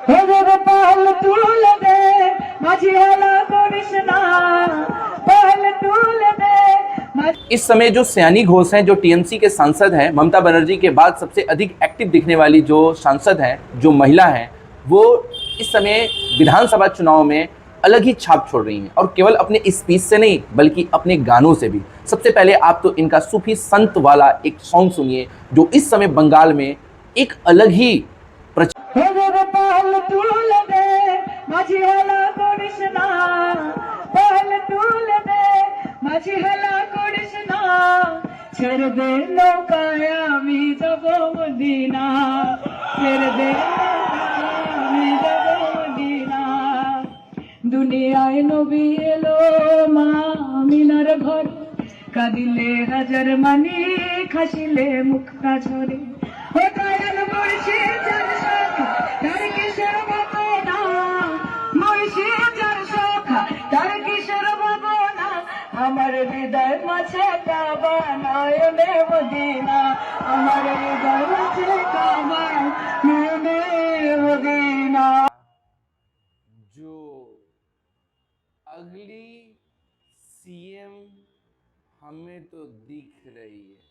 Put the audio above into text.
হেদের পাল তুলে দে মাঝি হেলা করিস না পাল তুলে দে। इस समय जो सयानी घोष हैं, जो टीएमसी के सांसद हैं, ममता बनर्जी के बाद सबसे अधिक एक्टिव दिखने वाली जो सांसद हैं, जो महिला हैं, वो इस समय विधानसभा चुनाव में अलग ही छाप छोड़ रही हैं, और केवल अपने स्पीच से नहीं बल्कि अपने गानों से भी। सबसे पहले आप तो इनका सूफी संत वाला एक सॉन्ग सुनिए, जो इस समय बंगाल में एक अलग ही হেদের পাল তুলে দে মাঝি হেলা করিস না পাল তুলে দে মাঝি হেলা করিস না ছেড়ে দে নৌকায় আমি যাব মদিনা ছেড়ে দে নৌকায় আমি যাব মদিনা দুনিয়ায় নবী এলো মা আমিনার ঘর কাঁদিলে হাজার মানি খাসিলে মুখটা ঝরে ও দয়াল মুর্শিদ যার শাখা তার কিসের ভাবনা মুর্শিদ যার শাখা তার কিসের ভাবনা আমার হৃদয় মাঝে কাবা নয়নে মদিনা আমার হৃদয় মাঝে কাবা নয়নে মদিনা। जो अगली सीएम हमें तो दिख रही है।